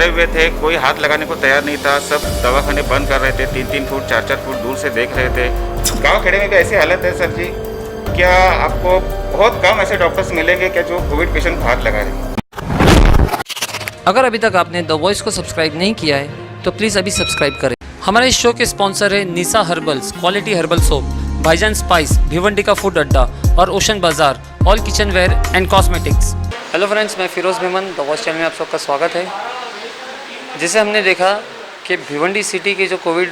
डरे हुए थे, कोई हाथ लगाने को तैयार नहीं था। सब दवाखाने बंद कर रहे थे, 3-3 फुट 4-4 फुट दूर से देख रहे थे। गांव खेड़े में भी ऐसी हालत है सर जी, क्या आपको बहुत कम ऐसे डॉक्टर्स मिलेंगे क्या जो कोविड पेशेंट को हाथ लगा रहे हैं। अगर अभी तक आपने द वॉइस को सब्सक्राइब नहीं किया है तो प्लीज़ अभी सब्सक्राइब करें। हमारे इस शो के स्पॉन्सर है Nisha herbals, quality herbal soap, Bhaijaan spice, Bhiwandi का फूड अड्डा और ओशन बाजार, all kitchenware and cosmetics. Hello friends, मैं Firoz Memon, the voice channel में आप सबका स्वागत है। जैसे हमने देखा कि भिवंडी सिटी के जो कोविड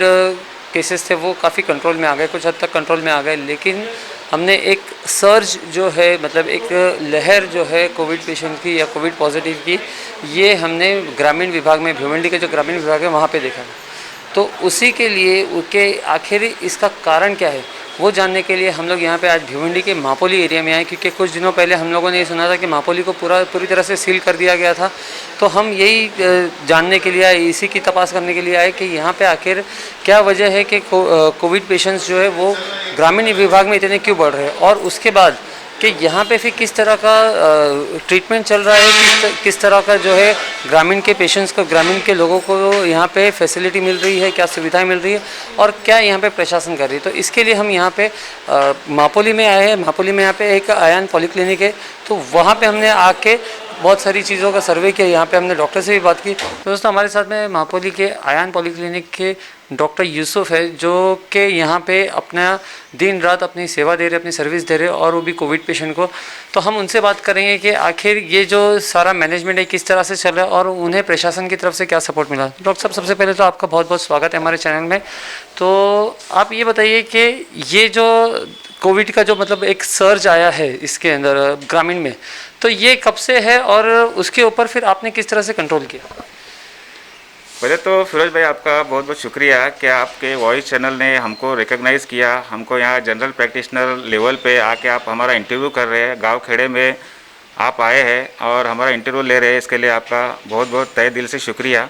केसेस थे वो काफ़ी कंट्रोल में आ गए, कुछ हद तक कंट्रोल में आ गए, लेकिन हमने एक सर्ज जो है, मतलब एक लहर जो है कोविड पेशेंट की या कोविड पॉजिटिव की, ये हमने ग्रामीण विभाग में, भिवंडी के जो ग्रामीण विभाग है वहाँ पे देखा। तो उसी के लिए उसके आखिर इसका कारण क्या है वो जानने के लिए हम लोग यहाँ पे आज भिवंडी के मापोली एरिया में आए, क्योंकि कुछ दिनों पहले हम लोगों ने ये सुना था कि मापोली को पूरी तरह से सील कर दिया गया था। तो हम यही जानने के लिए आए, इसी की तपास करने के लिए आए कि यहाँ पे आखिर क्या वजह है कि कोविड पेशेंट्स जो है वो ग्रामीण विभाग में इतने क्यों बढ़ रहे हैं, और उसके बाद कि यहाँ पे फिर किस तरह का ट्रीटमेंट चल रहा है, किस तरह का जो है ग्रामीण के पेशेंट्स को, ग्रामीण के लोगों को यहाँ पे फैसिलिटी मिल रही है, क्या सुविधाएं मिल रही है और क्या यहाँ पे प्रशासन कर रही है। तो इसके लिए हम यहाँ पे मापोली में आए हैं। मापोली में यहाँ पे एक आयान पॉलीक्लिनिक है, तो वहाँ पे हमने आके बहुत सारी चीज़ों का सर्वे किया। यहाँ पे हमने डॉक्टर से भी बात की। तो दोस्तों, हमारे साथ में मापोली के आयान पॉलीक्लिनिक के डॉक्टर यूसुफ है, जो कि यहाँ पे अपना दिन रात अपनी सेवा दे रहे, अपनी सर्विस दे रहे, और वो भी कोविड पेशेंट को। तो हम उनसे बात करेंगे कि आखिर ये जो सारा मैनेजमेंट है किस तरह से चल रहा है और उन्हें प्रशासन की तरफ से क्या सपोर्ट मिला। डॉक्टर साहब, सबसे पहले तो आपका बहुत बहुत स्वागत है हमारे चैनल में। तो आप ये बताइए कि ये जो कोविड का जो मतलब एक सर्ज आया है इसके अंदर ग्रामीण में, तो ये कब से है और उसके ऊपर फिर आपने किस तरह से कंट्रोल किया। पहले तो फिरोज भाई आपका बहुत बहुत शुक्रिया कि आपके वॉइस चैनल ने हमको रिकॉग्नाइज़ किया, हमको यहाँ जनरल प्रैक्टिशनर लेवल पे आके आप हमारा इंटरव्यू कर रहे हैं। गांव खेड़े में आप आए हैं और हमारा इंटरव्यू ले रहे हैं, इसके लिए आपका बहुत बहुत तहे दिल से शुक्रिया।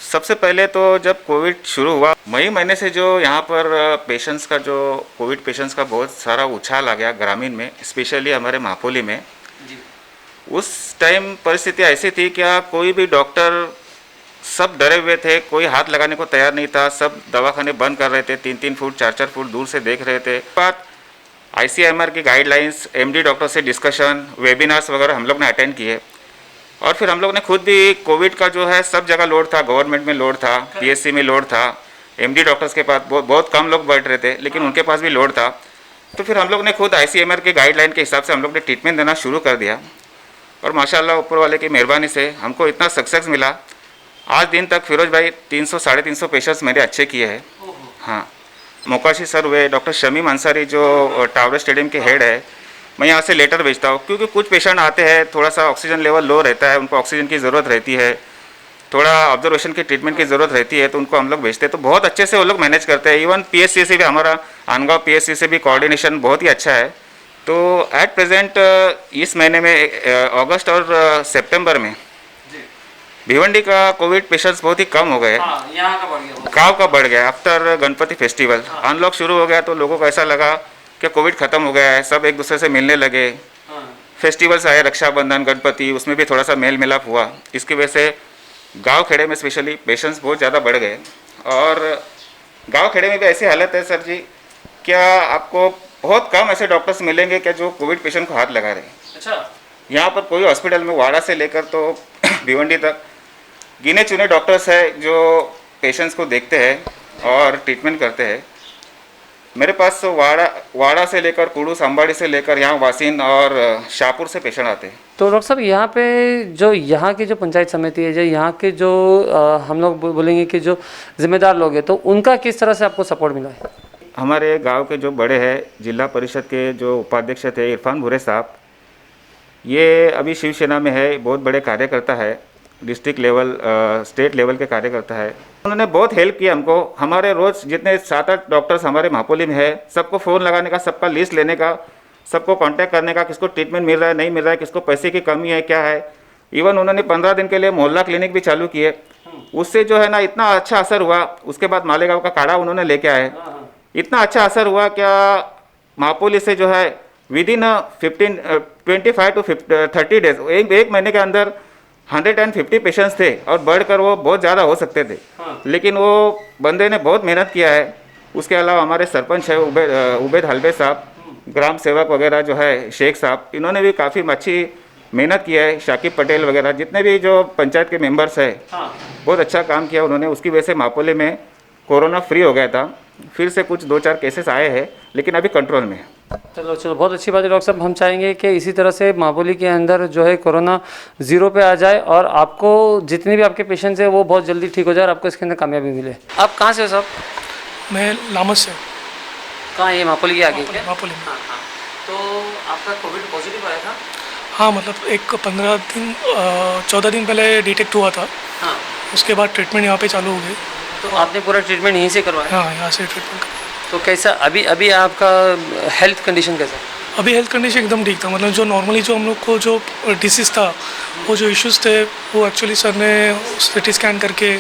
सबसे पहले तो जब कोविड शुरू हुआ मई महीने से, जो यहाँ पर पेशेंट्स का, जो कोविड पेशेंट्स का बहुत सारा उछाल आ गया ग्रामीण में, स्पेशली हमारे मापोली में। उस टाइम परिस्थिति ऐसी थी कि कोई भी डॉक्टर, सब डरे हुए थे, कोई हाथ लगाने को तैयार नहीं था। सब दवाखाने बंद कर रहे थे, 3-3 फुट 4-4 फुट दूर से देख रहे थे। बात ICMR की गाइडलाइंस, MD डॉक्टर से डिस्कशन, वेबिनार्स वगैरह हम लोग ने अटेंड किए। और फिर हम लोग ने खुद भी कोविड का जो है सब जगह लोड था, गवर्नमेंट में लोड था, PSC में लोड था, MD डॉक्टर्स के पास बहुत कम लोग बैठ रहे थे, लेकिन उनके पास भी लोड था। तो फिर हम लोग ने खुद ICMR के गाइडलाइन के हिसाब से हम लोग ने ट्रीटमेंट देना शुरू कर दिया, और माशाल्लाह ऊपर वाले की मेहरबानी से हमको इतना सक्सेस मिला। आज दिन तक फिरोज भाई 300-350 पेशेंट्स मेरे अच्छे किए हैं। हाँ, मोकाशी सर हुए, डॉक्टर शमीम अंसारी जो टावर स्टेडियम के हेड है, मैं यहाँ से लेटर भेजता हूँ, क्योंकि कुछ पेशेंट आते हैं, थोड़ा सा ऑक्सीजन लेवल लो रहता है, उनको ऑक्सीजन की ज़रूरत रहती है, थोड़ा ऑब्जर्वेशन की ट्रीटमेंट की ज़रूरत रहती है, तो उनको हम लोग भेजते हैं। तो बहुत अच्छे से वो लोग मैनेज करते हैं। इवन PSC से भी, हमारा आनगांव PSC से भी कोऑर्डिनेशन बहुत ही अच्छा है। तो एट प्रेजेंट इस महीने में अगस्त और सितंबर में भिवंडी का कोविड पेशेंट्स बहुत ही कम हो गए। गाँव का बढ़ गया आफ्टर गणपति फेस्टिवल। अनलॉक शुरू हो गया तो लोगों को ऐसा लगा कि कोविड ख़त्म हो गया है, सब एक दूसरे से मिलने लगे। फेस्टिवल्स आए, रक्षाबंधन, गणपति, उसमें भी थोड़ा सा मेल मिलाप हुआ। इसकी वजह से गांव खेड़े में स्पेशली पेशेंट्स बहुत ज़्यादा बढ़ गए। और गांव खेड़े में भी ऐसी हालत है सर जी, क्या आपको बहुत कम ऐसे डॉक्टर्स मिलेंगे क्या जो कोविड पेशेंट को हाथ लगा रहे हैं। अच्छा, यहाँ पर कोई हॉस्पिटल में वाड़ा से लेकर तो भिवंडी तक गिने चुने डॉक्टर्स हैं जो पेशेंट्स को देखते हैं और ट्रीटमेंट करते हैं। मेरे पास तो वाड़ा से लेकर कुड़ूस, अंबाड़ी से लेकर यहाँ वासिन और शाहपुर से पेशेंट आते हैं। तो डॉक्टर साहब, यहाँ पे जो यहाँ की जो पंचायत समिति है, जो यहाँ के जो हम लोग बोलेंगे कि जो जिम्मेदार लोग हैं, तो उनका किस तरह से आपको सपोर्ट मिला है। हमारे गांव के जो बड़े हैं, जिला परिषद के जो उपाध्यक्ष थे इरफान भूरे साहब, ये अभी शिवसेना में है, बहुत बड़े कार्यकर्ता है, डिस्ट्रिक्ट लेवल, स्टेट लेवल के कार्यकर्ता है। उन्होंने बहुत हेल्प किया हमको। हमारे रोज़ जितने 7-8 डॉक्टर्स हमारे मापोली में है, सबको फ़ोन लगाने का, सबका लिस्ट लेने का, सबको कांटेक्ट करने का, किसको ट्रीटमेंट मिल रहा है, नहीं मिल रहा है, किसको पैसे की कमी है, क्या है। इवन उन्होंने 15 दिन के लिए मोहल्ला क्लिनिक भी चालू किए। उससे जो है ना इतना अच्छा असर हुआ। उसके बाद मालेगांव का काढ़ा उन्होंने लेके आए, इतना अच्छा असर हुआ क्या मापोली से जो है विदिन 25 to 30 डेज, एक महीने के अंदर 150 पेशेंट्स थे और बढ़कर वो बहुत ज़्यादा हो सकते थे। हाँ। लेकिन वो बंदे ने बहुत मेहनत किया है। उसके अलावा हमारे सरपंच है उबैद हलबे साहब, ग्राम सेवक वगैरह जो है शेख साहब, इन्होंने भी काफ़ी अच्छी मेहनत किया है। शाकिब पटेल वगैरह जितने भी जो पंचायत के मेंबर्स हैं, हाँ। बहुत अच्छा काम किया उन्होंने। उसकी वजह से मापोली में कोरोना फ्री हो गया था। फिर से कुछ 2-4 केसेस आए हैं, लेकिन अभी कंट्रोल में है। चलो चलो, बहुत अच्छी बात है डॉक्टर साहब। हम चाहेंगे कि इसी तरह से मापोली के अंदर जो है कोरोना ज़ीरो पे आ जाए और आपको जितने भी आपके पेशेंट्स हैं वो बहुत जल्दी ठीक हो जाए और आपको इसके अंदर कामयाबी मिले। आप कहाँ से हो साहब? मैं लामस से कहाँ, ये मापोली के आगे क्या? मापोली में। हाँ हाँ। तो आपका कोविड पॉजिटिव आया था? हाँ, मतलब एक 14 दिन पहले डिटेक्ट हुआ था। हाँ। उसके बाद ट्रीटमेंट यहाँ पे चालू हो गई। तो आपने पूरा ट्रीटमेंट यहीं से करवाया? हाँ, यहाँ से ट्रीटमेंट तो कैसा अभी अभी आपका हेल्थ कंडीशन कैसा? अभी हेल्थ कंडीशन एकदम ठीक था। मतलब जो नॉर्मली जो हम लोग को जो डिसीज़ था, वो जो इश्यूज़ थे, वो एक्चुअली सर ने सिटी स्कैन करके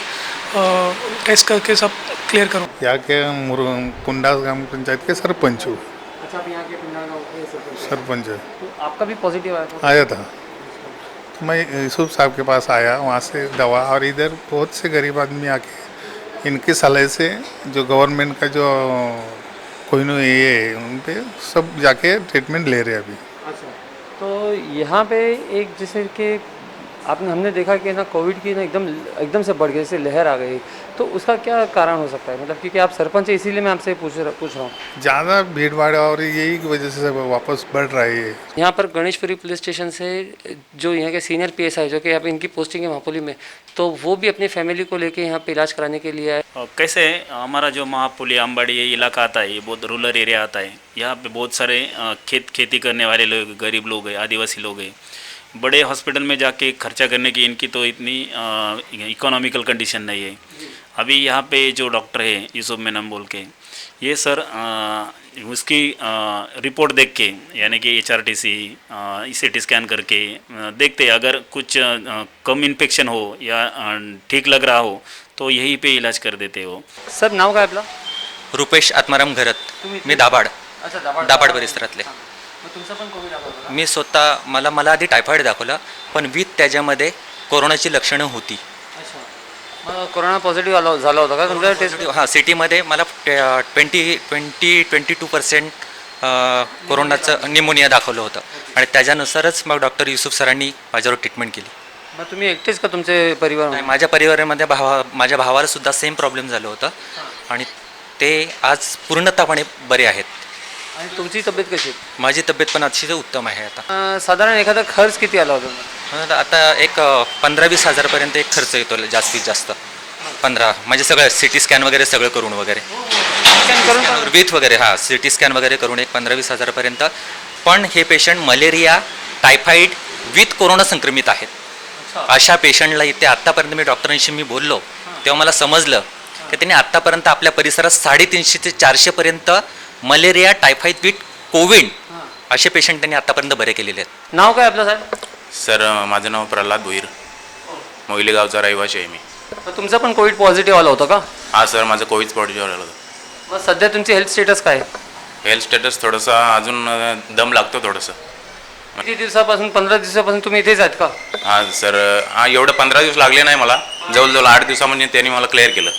टेस्ट करके सब क्लियर करो। यहाँ के कुंडा ग्राम पंचायत के सरपंच हूँ। अच्छा, आप यहाँ के पिंडा गाँव के सरपंच है। तो आपका भी पॉजिटिव आया था? आया था तो मैं यूसुफ साहब के पास आया, वहाँ से दवा, और इधर बहुत से गरीब आदमी आके इनके सलाह से जो गवर्नमेंट का जो कोई न ये है, उन पे सब जाके ट्रीटमेंट ले रहे हैं अभी। अच्छा, तो यहाँ पे एक जैसे कि हमने देखा कि ना कोविड की ना एकदम से बढ़ गई, जैसे लहर आ गई, तो उसका क्या कारण हो सकता है? मतलब क्योंकि आप सरपंच है इसीलिए मैं आपसे पूछ रहा हूँ। ज़्यादा भीड़ भाड़ और यही की वजह से वापस बढ़ रहा है ये। यहाँ पर गणेशपुरी पुलिस स्टेशन से जो यहाँ के सीनियर पीएसआई जो कि यहाँ पे इनकी पोस्टिंग है मापोली में, तो वो भी अपनी फैमिली को लेके यहाँ पे इलाज कराने के लिए आए। कैसे हमारा जो महापुली आमबाड़ी ये इलाका आता है, ये बहुत रूरल एरिया आता है। यहाँ पे बहुत सारे खेती करने वाले लोग, गरीब लोग हैं, आदिवासी लोग हैं। बड़े हॉस्पिटल में जाके खर्चा करने की इनकी तो इतनी इकोनॉमिकल कंडीशन नहीं है। अभी यहाँ पे जो डॉक्टर है यूसुफ मेनन बोल के, ये सर उसकी रिपोर्ट देख के, यानी कि HRTC CT स्कैन करके देखते अगर कुछ कम इन्फेक्शन हो या ठीक लग रहा हो तो यहीं पे इलाज कर देते हो। सर नाव काय आपलं? रुपेश आत्माराम घरत, मी दाभाड परिसरातले. तुमचा पण कोविड आला होता? मी स्वतः मला आधी टायफॉईड दाखवला, पण विथ त्याच्यामध्ये कोरोनाची लक्षणं होती. मग कोरोना पॉझिटिव्ह झाला होता का तुमच्या टेस्ट? हां, सिटीमध्ये मला 22% कोरोनाचं निमोनिया दाखवलं होतं आणि त्याच्यानुसारच मग डॉक्टर युसुफ सरांनी माझ्यावर ट्रीटमेंट केली. मग तुम्ही एकटेच का तुमचे परिवार? नाही, माझ्या परिवारामध्ये माझ्या भावाला सुद्धा सेम प्रॉब्लेम झालं होतं आणि ते आज पूर्णतःपणे बरे आहेत. आणि तुमची तब्येत कशी आहे? माझी तब्येत पण अतिशय उत्तम आहे आता. साधारण एखादा खर्च किती आला होता? आता एक 15-20 हजारपर्यंत एक खर्च येतो जास्तीत जास्त. 15 म्हणजे सगळं CT स्कॅन वगैरे सगळं करून वगैरे स्कॅन करून विथ वगैरे, हां, CT स्कॅन वगैरे करून एक 15-20 हजारापर्यंत. पण हे patient malaria, typhoid with corona संक्रमित आहेत. अशा पेशंटला इथे आत्तापर्यंत मी डॉक्टरांशी बोललो तेव्हा मला समजलं की त्यांनी आत्तापर्यंत आपल्या परिसरात 350 ते 400 पर्यंत मलेरिया, टायफॉईड विथ कोविड असे पेशंट त्यांनी आत्तापर्यंत बरे केलेले आहेत. नाव काय आपलं साहेब? सर माझं नाव प्रल्हाद भोईर, मोहिली गावचा रहिवासी आहे मी. तर तुमचा पण कोविड पॉझिटिव्ह आला होता का? हा सर, माझं कोविड पॉझिटिव्ह आलं होतं. मग सध्या तुमची हेल्थ स्टेटस काय आहे? हेल्थ स्टेटस थोडंसं अजून दम लागतो थोडंसं. किती दिवसापासून? 15 दिवसापासून तुम्ही इथेच आहेत का? हां सर, हां एवढं 15 दिवस लागले नाही मला, जवळजवळ 8 दिवसामध्ये त्यांनी मला क्लिअर केलं.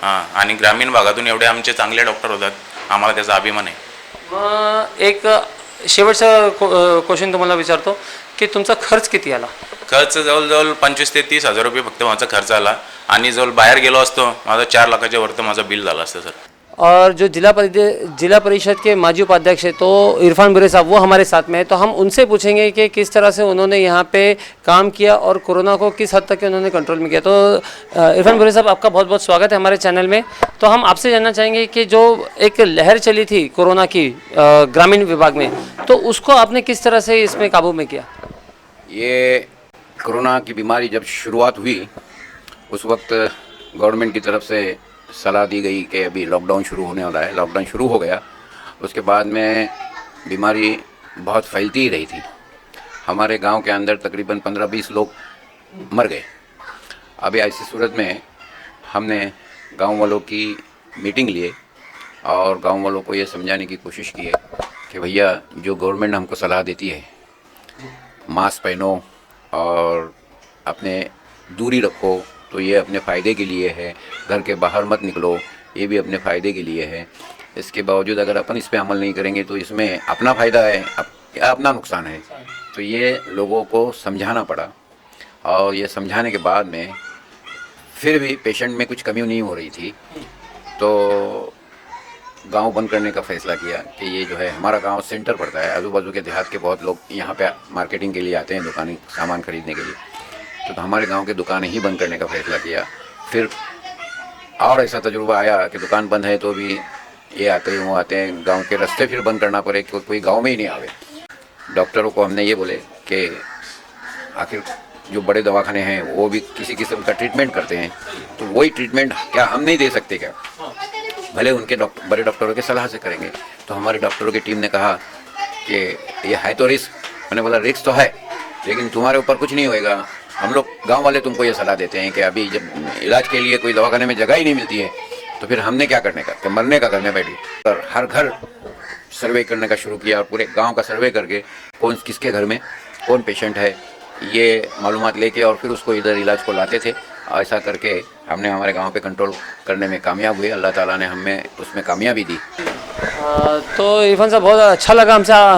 हां, आणि ग्रामीण भागातून एवढे आमचे चांगले डॉक्टर होतात, आम्हाला त्याचा अभिमान आहे. मग एक शेवटचा क्वेश्चन तुम्हाला विचारतो की तुमचा खर्च किती आला? खर्च जवळजवळ 25 ते 30 हजार रुपये फक्त माझा खर्च आला, आणि जवळ बाहेर गेलो असतो माझा 4 लाखाच्या वरतं माझं बिल झालं असतं सर. और जो जिला परिषद के माजी उपाध्यक्ष है तो इरफान बुरे साहब, वो हमारे साथ में है, तो हम उनसे पूछेंगे कि किस तरह से उन्होंने यहाँ पे काम किया और कोरोना को किस हद तक उन्होंने कंट्रोल में किया. तो इरफान बुरे साहब, आपका बहुत बहुत स्वागत है हमारे चैनल में. तो हम आपसे जानना चाहेंगे कि जो एक लहर चली थी कोरोना की ग्रामीण विभाग में, तो उसको आपने किस तरह से इसमें काबू में किया? ये कोरोना की बीमारी जब शुरुआत हुई उस वक्त गवर्नमेंट की तरफ से सलाह दी गई कि अभी लॉकडाउन शुरू होने वाला है. लॉकडाउन शुरू हो गया, उसके बाद में बीमारी बहुत फैलती ही रही थी. हमारे गांव के अंदर तकरीबन 15-20 लोग मर गए. अभी ऐसी सूरत में हमने गांव वालों की मीटिंग लिए और गांव वालों को ये समझाने की कोशिश की है कि भैया जो गवर्नमेंट हमको सलाह देती है, मास्क पहनो और अपने दूरी रखो, तो ये अपने फ़ायदे के लिए है। घर के बाहर मत निकलो, ये भी अपने फ़ायदे के लिए है। इसके बावजूद अगर अपन इस पे अमल नहीं करेंगे तो इसमें अपना फ़ायदा है या अपना नुकसान है। तो ये लोगों को समझाना पड़ा, और ये समझाने के बाद में फिर भी पेशेंट में कुछ कमी नहीं हो रही थी, तो गांव बंद करने का फ़ैसला किया कि ये जो है, हमारा गांव सेंटर पड़ता है, आजू बाजू के देहात के बहुत लोग यहाँ पे मार्केटिंग के लिए आते हैं, दुकानें सामान खरीदने के लिए। तो हमारे गांव के दुकानें ही बंद करने का फ़ैसला किया। फिर और ऐसा तजुर्बा आया कि दुकान बंद है तो भी ये आते हैं, वो आते हैं, गांव के रास्ते फिर बंद करना पड़े, कोई गांव में ही नहीं आवे। डॉक्टरों को हमने ये बोले कि आखिर जो बड़े दवाखाने हैं वो भी किसी किस्म का ट्रीटमेंट करते हैं, तो वही ट्रीटमेंट क्या हम नहीं दे सकते क्या? भले उनके बड़े डॉक्टरों की सलाह से करेंगे। तो हमारे डॉक्टरों की टीम ने कहा कि ये है तो रिस्क। मैंने बोला रिस्क तो है, लेकिन तुम्हारे ऊपर कुछ नहीं होएगा। हम लोग गांव वाले तुमको ये सलाह देते हैं कि अभी जब इलाज के लिए कोई दवाखाने में जगह ही नहीं मिलती है, तो फिर हमने क्या करने का, कि मरने का करने बैठी। और हर घर सर्वे करने का शुरू किया, और पूरे गाँव का सर्वे करके कौन किसके घर में कौन पेशेंट है ये मालूमात लेके, और फिर उसको इधर इलाज को लाते थे। ऐसा करके हमने हमारे गांव पे कंट्रोल करने में कामयाब हुए। अल्लाह ताला ने हमें उसमें कामयाबी दी। तो इरफान साहब, बहुत अच्छा लगा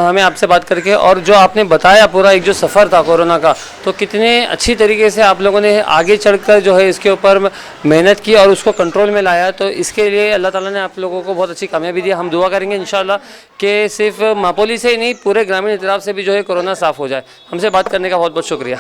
हमें आपसे बात करके, और जो आपने बताया पूरा एक जो सफ़र था कोरोना का, तो कितने अच्छी तरीके से आप लोगों ने आगे चढ़कर जो है इसके ऊपर मेहनत की और उसको कंट्रोल में लाया। तो इसके लिए अल्लाह ताला ने आप लोगों को बहुत अच्छी कामयाबी दी। हम दुआ करेंगे इंशाल्लाह कि सिर्फ मापोली से ही नहीं, पूरे ग्रामीण इतराफ़ से भी जो है कोरोना साफ़ हो जाए। हमसे बात करने का बहुत बहुत शुक्रिया।